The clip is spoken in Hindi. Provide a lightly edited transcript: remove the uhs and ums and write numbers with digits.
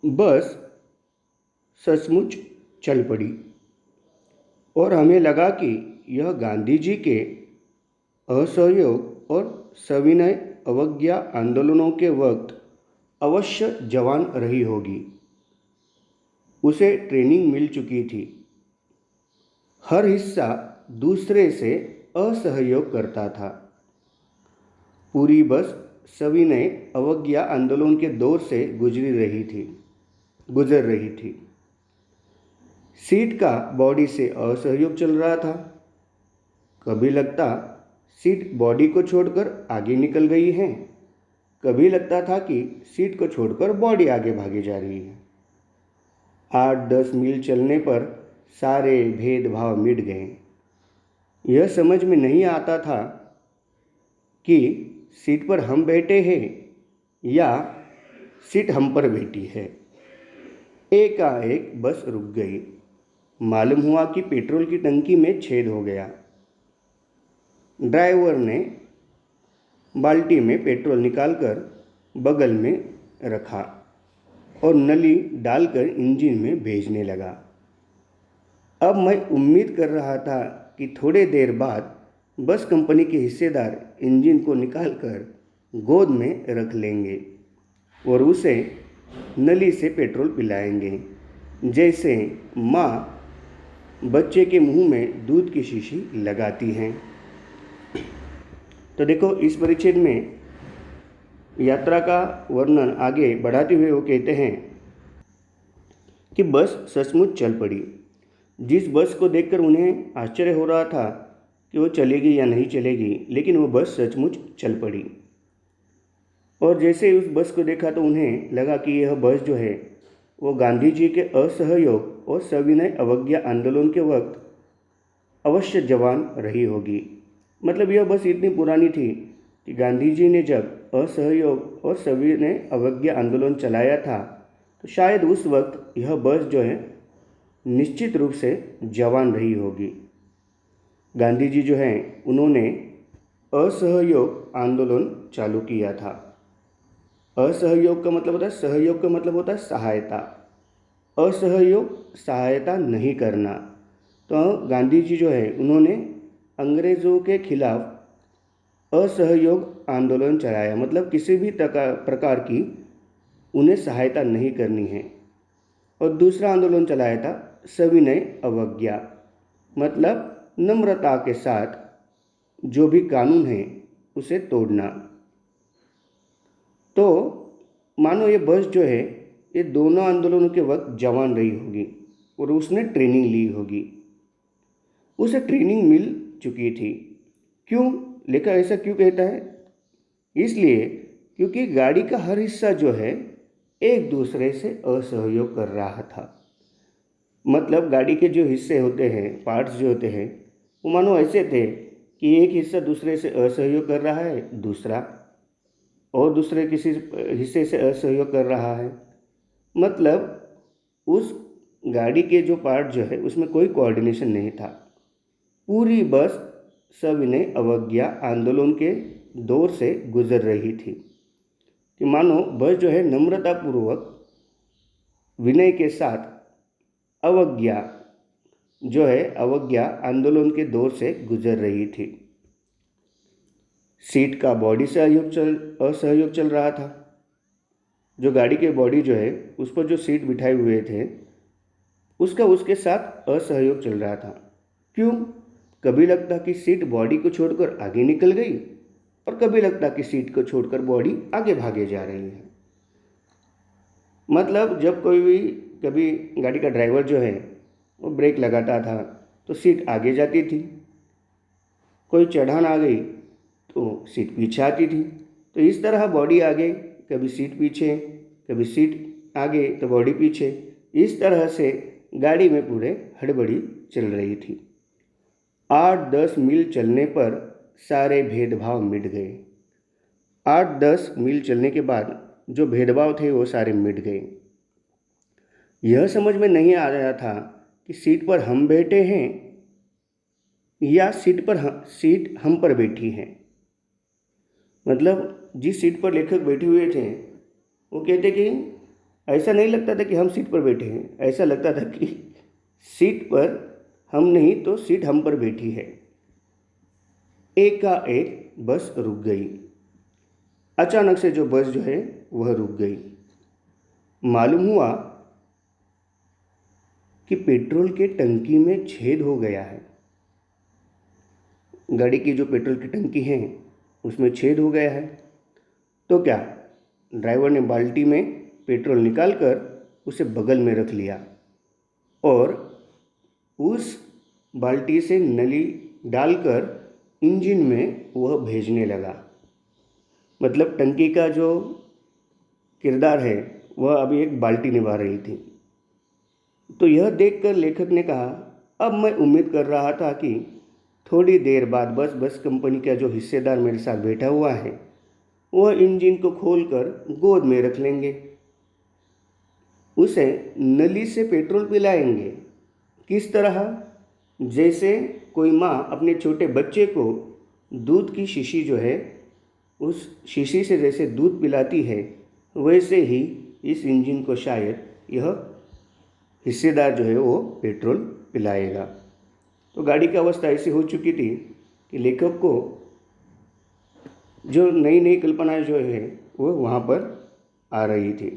बस सचमुच चल पड़ी और हमें लगा कि यह गांधी जी के असहयोग और सविनय अवज्ञा आंदोलनों के वक्त अवश्य जवान रही होगी। उसे ट्रेनिंग मिल चुकी थी। हर हिस्सा दूसरे से असहयोग करता था। पूरी बस सविनय अवज्ञा आंदोलन के दौर से गुजर रही थी। सीट का बॉडी से असहयोग चल रहा था। कभी लगता सीट बॉडी को छोड़कर आगे निकल गई है, कभी लगता था कि सीट को छोड़कर बॉडी आगे भागी जा रही है। 8-10 मील चलने पर सारे भेदभाव मिट गए। यह समझ में नहीं आता था कि सीट पर हम बैठे हैं या सीट हम पर बैठी है। एकाएक बस रुक गई। मालूम हुआ कि पेट्रोल की टंकी में छेद हो गया। ड्राइवर ने बाल्टी में पेट्रोल निकालकर बगल में रखा और नली डालकर इंजन में भेजने लगा। अब मैं उम्मीद कर रहा था कि थोड़ी देर बाद बस कंपनी के हिस्सेदार इंजन को निकालकर गोद में रख लेंगे और उसे नली से पेट्रोल पिलाएंगे, जैसे माँ बच्चे के मुंह में दूध की शीशी लगाती हैं। तो देखो, इस परिच्छेद में यात्रा का वर्णन आगे बढ़ाते हुए वो कहते हैं कि बस सचमुच चल पड़ी। जिस बस को देखकर उन्हें आश्चर्य हो रहा था कि वो चलेगी या नहीं चलेगी, लेकिन वो बस सचमुच चल पड़ी। और जैसे ही उस बस को देखा तो उन्हें लगा कि यह बस जो है वो गांधी जी के असहयोग और सविनय अवज्ञा आंदोलन के वक्त अवश्य जवान रही होगी। मतलब यह बस इतनी पुरानी थी कि गांधी जी ने जब असहयोग और सविनय अवज्ञा आंदोलन चलाया था तो शायद उस वक्त यह बस जो है निश्चित रूप से जवान रही होगी। गांधी जी जो हैं उन्होंने असहयोग आंदोलन चालू किया था। असहयोग का मतलब होता है, सहयोग का मतलब होता है सहायता। असहयोग सहायता नहीं करना। तो गांधी जी जो है उन्होंने अंग्रेज़ों के खिलाफ असहयोग आंदोलन चलाया, मतलब किसी भी प्रकार की उन्हें सहायता नहीं करनी है। और दूसरा आंदोलन चलाया था सविनय अवज्ञा, मतलब नम्रता के साथ जो भी कानून है उसे तोड़ना। तो मानो ये बस जो है ये दोनों आंदोलनों के वक्त जवान रही होगी और उसने ट्रेनिंग ली होगी। उसे ट्रेनिंग मिल चुकी थी। क्यों लेखक ऐसा क्यों कहता है? इसलिए क्योंकि गाड़ी का हर हिस्सा जो है एक दूसरे से असहयोग कर रहा था। मतलब गाड़ी के जो हिस्से होते हैं, पार्ट्स जो होते हैं, वो मानो ऐसे थे कि एक हिस्सा दूसरे से असहयोग कर रहा है, दूसरा और दूसरे किसी हिस्से से असहयोग कर रहा है। मतलब उस गाड़ी के जो पार्ट जो है उसमें कोई कोऑर्डिनेशन नहीं था। पूरी बस सविनय अवज्ञा आंदोलन के दौर से गुजर रही थी कि मानो बस जो है नम्रतापूर्वक विनय के साथ अवज्ञा आंदोलन के दौर से गुजर रही थी। सीट का बॉडी से असहयोग चल रहा था। जो गाड़ी के बॉडी जो है उस पर जो सीट बिठाए हुए थे उसका उसके साथ असहयोग चल रहा था। क्यों? कभी लगता कि सीट बॉडी को छोड़कर आगे निकल गई और कभी लगता कि सीट को छोड़कर बॉडी आगे भागे जा रही है। मतलब जब कोई भी कभी गाड़ी का ड्राइवर जो है वो ब्रेक लगाता था तो सीट आगे जाती थी, कोई चढ़ान आ गई तो सीट पीछे आती थी। तो इस तरह बॉडी आगे, कभी सीट पीछे, कभी सीट आगे तो बॉडी पीछे, इस तरह से गाड़ी में पूरे हड़बड़ी चल रही थी। 8-10 मील चलने पर सारे भेदभाव मिट गए। 8-10 मील चलने के बाद जो भेदभाव थे वो सारे मिट गए। यह समझ में नहीं आ रहा था कि सीट पर हम बैठे हैं या सीट हम पर बैठी है। मतलब जिस सीट पर लेखक बैठे हुए थे वो कहते कि ऐसा नहीं लगता था कि हम सीट पर बैठे हैं, ऐसा लगता था कि सीट पर हम नहीं तो सीट हम पर बैठी है। एकाएक बस रुक गई। अचानक से जो बस जो है वह रुक गई। मालूम हुआ कि पेट्रोल के टंकी में छेद हो गया है। गाड़ी की जो पेट्रोल की टंकी है उसमें छेद हो गया है। तो क्या, ड्राइवर ने बाल्टी में पेट्रोल निकालकर उसे बगल में रख लिया और उस बाल्टी से नली डालकर इंजन में वह भेजने लगा। मतलब टंकी का जो किरदार है वह अभी एक बाल्टी निभा रही थी। तो यह देखकर लेखक ने कहा, अब मैं उम्मीद कर रहा था कि थोड़ी देर बाद बस कंपनी का जो हिस्सेदार मेरे साथ बैठा हुआ है वह इंजन को खोलकर गोद में रख लेंगे, उसे नली से पेट्रोल पिलाएंगे। किस तरह? जैसे कोई माँ अपने छोटे बच्चे को दूध की शीशी जो है उस शीशी से जैसे दूध पिलाती है, वैसे ही इस इंजन को शायद यह हिस्सेदार जो है वो पेट्रोल पिलाएगा। तो गाड़ी की अवस्था ऐसी हो चुकी थी कि लेखक को जो नई नई कल्पनाएं जो है वो वहाँ पर आ रही थी।